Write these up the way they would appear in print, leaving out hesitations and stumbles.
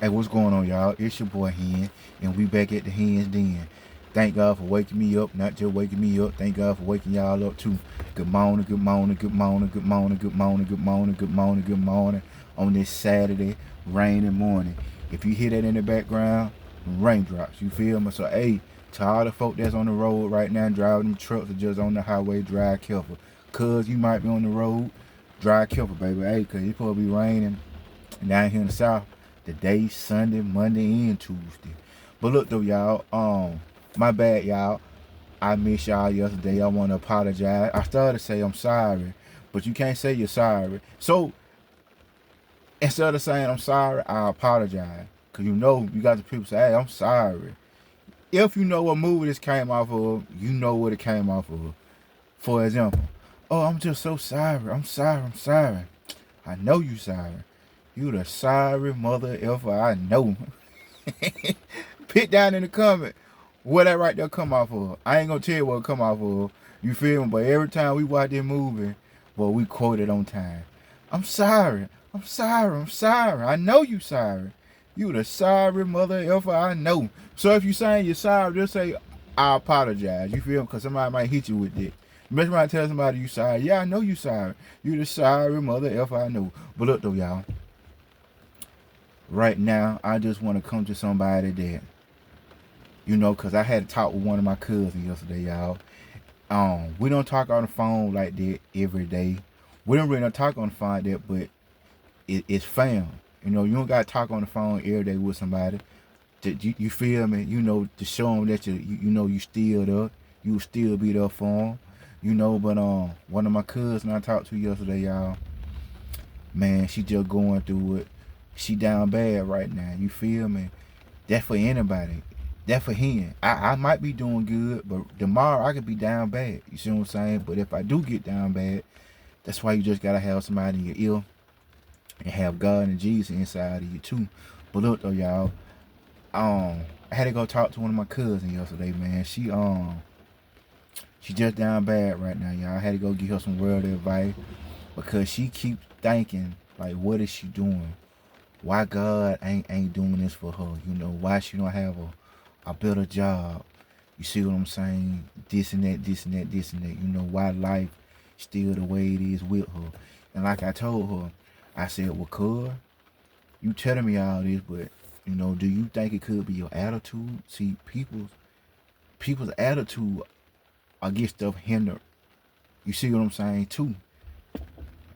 Hey, what's going on, y'all? It's your boy Hen, and we back at the Hen's Den. Thank God for waking me up, not just waking me up. Thank God for waking y'all up too. Good morning, good morning, good morning, good morning, good morning, good morning, good morning, good morning. On this Saturday, rainy morning. If you hear that in the background, raindrops. You feel me? So hey, to all the folk that's on the road right now, driving them trucks or just on the highway, drive careful. Cause you might be on the road, drive careful, baby. Hey, cause it's supposed to be raining down here in the south today, Sunday, Monday, and Tuesday. But look though, y'all, my bad, y'all. I missed y'all yesterday. I want to apologize. I started to say I'm sorry, but you can't say you're sorry. So instead of saying I'm sorry, I apologize. Cause you know, you got the people say, hey, I'm sorry. If you know what movie this came off of, you know what it came off of. For example, oh, I'm just so sorry. I'm sorry. I'm sorry. I know you sorry. You the sorry mother effer I know. Put down in the comment where that right there come off of. I ain't gonna tell you what it come off of. You feel me? But every time we watch this movie, well, we quote it on time. I'm sorry. I'm sorry. I'm sorry. I know you sorry. You the sorry mother effer I know. So if you saying you're sorry, just say I apologize. You feel me? Because somebody might hit you with it. Make somebody tell somebody you sorry. Yeah, I know you sorry. You the sorry mother effer I know. But look though, y'all. Right now, I just want to come to somebody that, because I had to talk with one of my cousins yesterday, y'all. We don't talk on the phone like that every day. We don't really talk on the phone like that, but it's fam. You don't got to talk on the phone every day with somebody. You feel me? To show them that you still there. You will still be there for them. But one of my cousins I talked to yesterday, y'all, man, she just going through it. She down bad right now. You feel me? That for anybody. That for him. I might be doing good, but tomorrow I could be down bad. You see what I'm saying? But if I do get down bad, that's why you just gotta have somebody in your ear and have God and Jesus inside of you too. But look though, y'all, I had to go talk to one of my cousins yesterday, man. She just down bad right now, y'all. I had to go give her some word of advice because she keeps thinking like, what is she doing? Why God ain't doing this for her? Why she don't have a better job? You see what I'm saying? This and that, this and that, this and that. Why life still the way it is with her? And like I told her, I said, well, cuz, you telling me all this, but do you think it could be your attitude? See, people's attitude I get stuff hindered. You see what I'm saying too?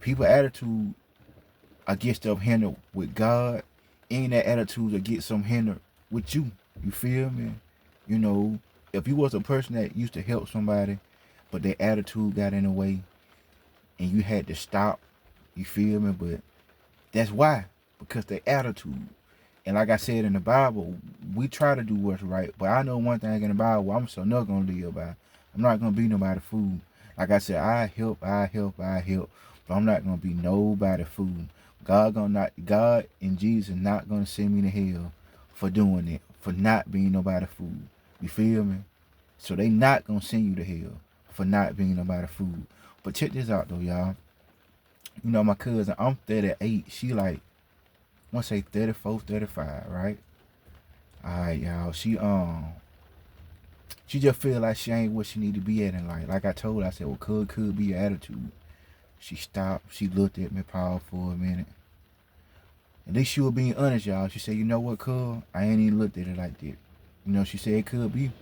People's attitude I get stuff hindered with God, ain't that attitude to get some hindered with you. You feel me? If you was a person that used to help somebody, but their attitude got in the way and you had to stop, you feel me? But that's why, because their attitude. And like I said in the Bible, we try to do what's right, but I know one thing in the Bible I'm so not gonna live by. I'm not gonna be nobody fool. Like I said, I help, but I'm not gonna be nobody fool. God and Jesus not gonna send me to hell for doing it, for not being nobody fool. You feel me? So they not gonna send you to hell for not being nobody fool. But check this out though, y'all. My cousin, I'm 38. She like, I wanna say 34, 35, right? Alright, y'all. She just feel like she ain't what she need to be at in life. Like I told her, I said, well, could be your attitude. She stopped. She looked at me, paused for a minute. At least she was being honest, y'all. She said, you know what, cuz? I ain't even looked at it like that. She said it could be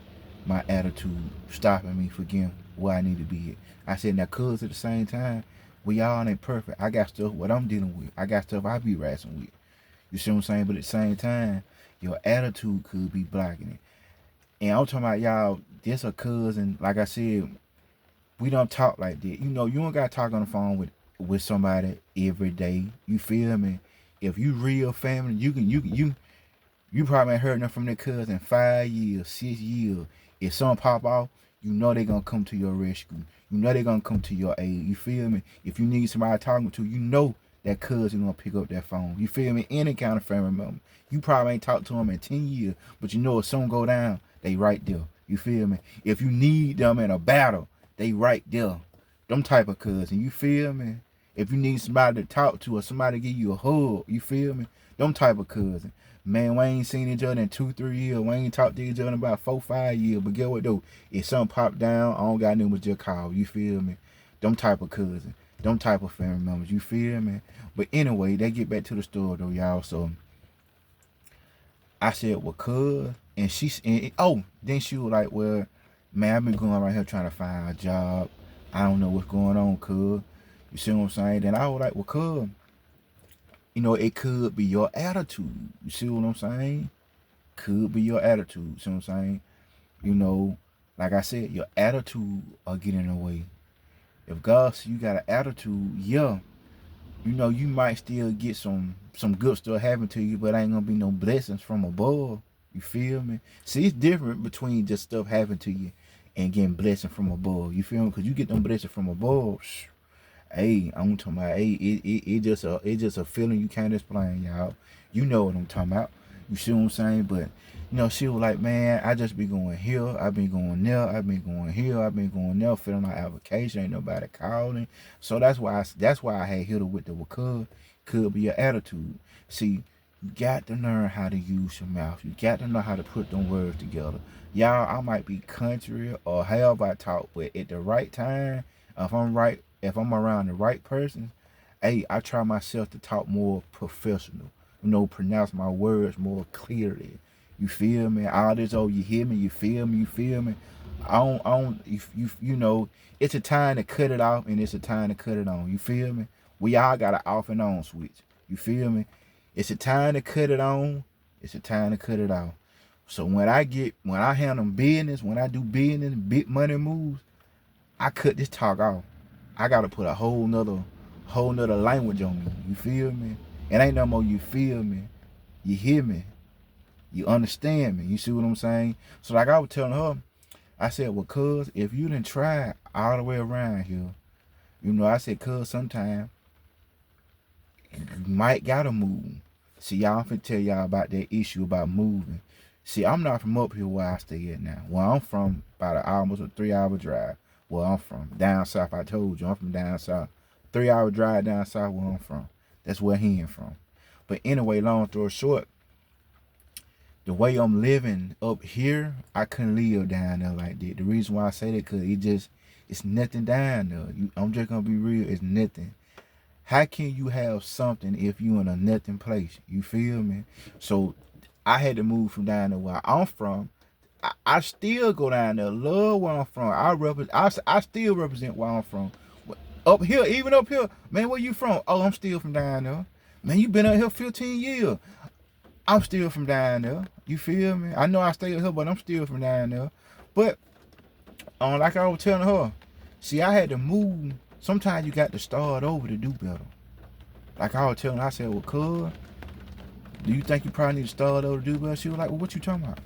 my attitude stopping me from getting where I need to be at. I said, now, cuz, at the same time, we all ain't perfect. I got stuff what I'm dealing with. I got stuff I be wrestling with. You see what I'm saying? But at the same time, your attitude could be blocking it. And I'm talking about, y'all, this a cousin, like I said, we don't talk like that. You don't gotta talk on the phone with somebody every day. You feel me? If you real family, you probably ain't heard nothing from their cousin in 5 years, 6 years. If something pop off, they gonna come to your rescue. They gonna come to your aid. You feel me? If you need somebody talking to, that cousin gonna pick up that phone. You feel me? Any kind of family member. You probably ain't talked to them in 10 years, but if something go down, they right there. You feel me? If you need them in a battle, they right there. Them type of cousin. You feel me? If you need somebody to talk to or somebody to give you a hug, you feel me? Them type of cousin. Man, we ain't seen each other in 2-3 years. We ain't talked to each other in about 4-5 years. But get what though? If something pop down, I don't got nothing but just call. You feel me? Them type of cousin. Them type of family members. You feel me? But anyway, they get back to the store though, y'all. So I said, well, cuz, and then she was like, well, man, I've been going right here trying to find a job. I don't know what's going on, cuz. You see what I'm saying? Then I was like, well, cuz, it could be your attitude. You see what I'm saying? Could be your attitude. See what I'm saying? Like I said, your attitude will get in the way. If God see you got an attitude, yeah, you might still get some good stuff happen to you, but ain't gonna be no blessings from above. You feel me? See, it's different between just stuff happening to you and getting blessing from above. You feel me? Because you get them blessings from above. Hey, I'm talking about. Hey, it just a feeling you can't explain, y'all. You know what I'm talking about. You see what I'm saying? But she was like, man, I just be going here, I've been going there, I've been going here, I've been going there, filling my application, ain't nobody calling. So that's why I had hit her with the could be your attitude. See, you got to learn how to use your mouth. You got to know how to put them words together. Y'all, I might be country or however I talk, but at the right time, if I'm around the right person, hey, I try myself to talk more professional. Pronounce my words more clearly. You feel me? All this, you hear me? You feel me? You feel me? I don't, it's a time to cut it off and it's a time to cut it on. You feel me? We all got an off and on switch. You feel me? It's a time to cut it on. It's a time to cut it off. So when I handle business, when I do business, big money moves, I cut this talk off. I gotta put a whole nother language on me. You feel me? It ain't no more you feel me. You hear me. You understand me. You see what I'm saying? So like I was telling her, I said, well, cuz, if you done try all the way around here, I said, cuz, sometimes you might gotta move. See, y'all, I'm finna tell y'all about that issue about moving. See, I'm not from up here where I stay at now. Where I'm from, about almost a 3-hour drive. Where I'm from, down south. I told you, I'm from down south. 3-hour drive down south where I'm from. That's where he ain't from. But anyway, long story short, the way I'm living up here, I couldn't live down there like that. The reason why I say that, because it's nothing down there. I'm just going to be real, it's nothing. How can you have something if you in a nothing place? You feel me? So I had to move from down there where I'm from. I still go down there, love where I'm from. I still represent where I'm from. Up here, even up here, man, where you from? Oh, I'm still from down there. Man, you been up here 15 years. I'm still from down there. You feel me? I know I stay up here, but I'm still from down there. But like I was telling her, see, I had to move. Sometimes you got to start over to do better. Like I was telling her, I said, well, cuz, do you think you probably need to start over to do better? She was like, well, what you talking about?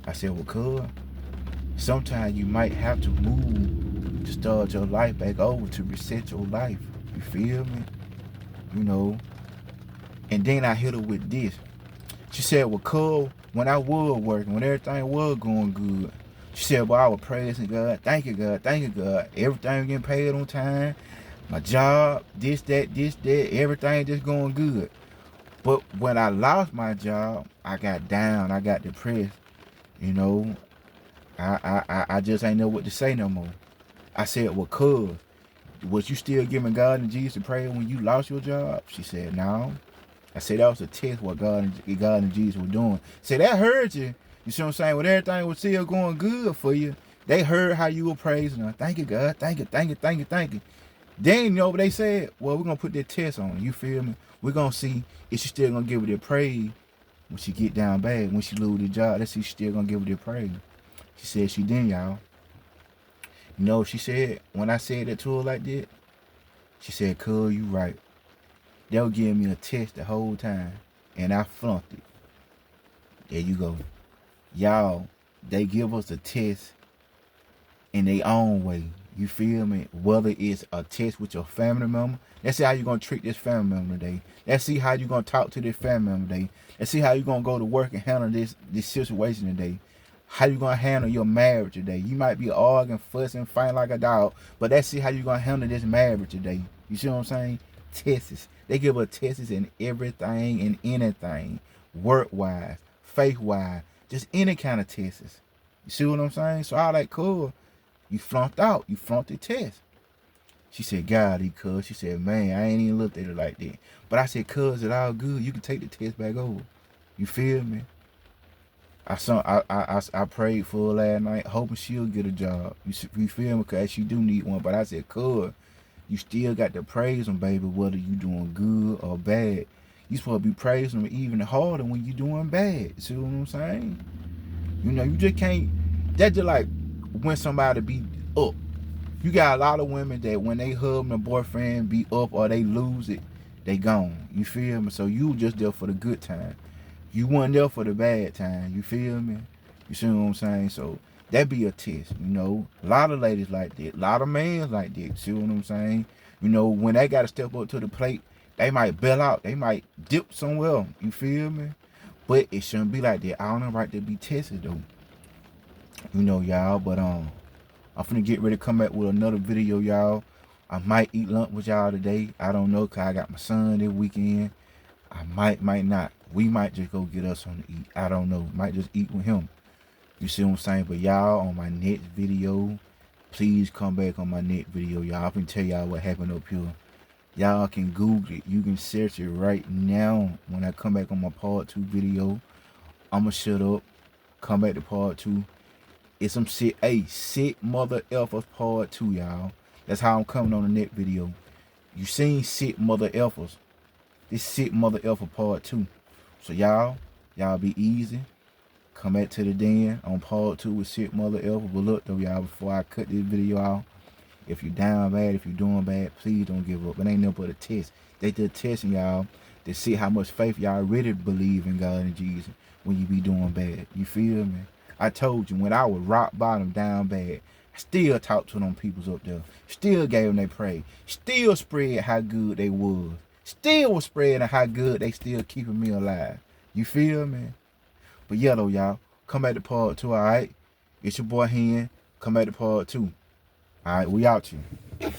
I said, well, cuz, sometimes you might have to move to start your life back over, to reset your life. You feel me? And then I hit her with this. She said, well, cuz, when I was working, when everything was going good, she said, well, I was praising God. Thank you, God. Thank you, God. Everything getting paid on time. My job, this, that, everything just going good. But when I lost my job, I got down. I got depressed. I just ain't know what to say no more. I said, well, cuz, was you still giving God and Jesus praise when you lost your job? She said, no. I said, that was a test what God and Jesus were doing. Say, that hurt you. You see what I'm saying? When everything was still going good for you, they heard how you were praising her. Thank you, God. Thank you, thank you, thank you, thank you. Then, what they said? Well, we're going to put that test on her. You feel me? We're going to see if she's still going to give her that praise when she get down bad, when she lose the job. Let's see if she's still going to give her that praise. She said she didn't, y'all. She said, when I said that to her like that, she said, cuz, you right. They were giving me a test the whole time, and I flunked it. There you go. Y'all, they give us a test in their own way. You feel me? Whether it's a test with your family member. Let's see how you're going to treat this family member today. Let's see how you're going to talk to this family member today. Let's see how you're going to go to work and handle this situation today. How you going to handle your marriage today. You might be arguing, fussing, fighting like a dog, but let's see how you're going to handle this marriage today. You see what I'm saying? Tests. They give us tests in everything and anything, work-wise, faith-wise, just any kind of tests. You see what I'm saying? So I like, cool. You flunked out. You flunked the test. She said, golly, cuz. She said, man, I ain't even looked at it like that. But I said, cuz, it's all good. You can take the test back over. You feel me? I prayed for her last night, hoping she'll get a job. You feel me? Because she do need one. But I said, cuz, you still got to praise them, baby, whether you doing good or bad. You supposed to be praising them even harder when you doing bad. See what I'm saying? You know, you just can't. That's just like when somebody be up. You got a lot of women that when they husband or boyfriend be up or they lose it, they gone. You feel me? So you just there for the good time. You weren't there for the bad time. You feel me? You see what I'm saying? So that be a test. You know, a lot of ladies like that. A lot of men like that. See what I'm saying? You know, when they got to step up to the plate, they might bail out. They might dip somewhere. You feel me? But it shouldn't be like that. I don't know right to be tested though. You know, y'all. But I'm finna get ready to come back with another video, y'all. I might eat lunch with y'all today. I don't know, cause I got my son this weekend. I might not. We might just go get us something to eat. I don't know. Might just eat with him. You see what I'm saying? But y'all, on my next video, please come back on my next video, y'all. I'm finna tell y'all what happened up here. Y'all can Google it. You can search it right now. When I come back on my part 2 video, I'ma shut up. Come back to part 2. It's some shit. Hey, sick mother effers part 2, y'all. That's how I'm coming on the next video. You seen sick mother effers. This sick mother effer part 2. So y'all be easy. Come back to the den on part 2 with sick mother effer. But look though, y'all, before I cut this video out, if you're down bad, if you're doing bad, please don't give up. It ain't nothing but a test. They just testing y'all to see how much faith y'all really believe in God and Jesus when you be doing bad. You feel me? I told you, when I was rock bottom down bad, I still talked to them peoples up there. Still gave them their praise. Still spread how good they was. Still was spreading how good they still keeping me alive. You feel me? But yeah though, y'all. Come back to part 2, alright? It's your boy Hen. Come back to part 2. Alright, we out here.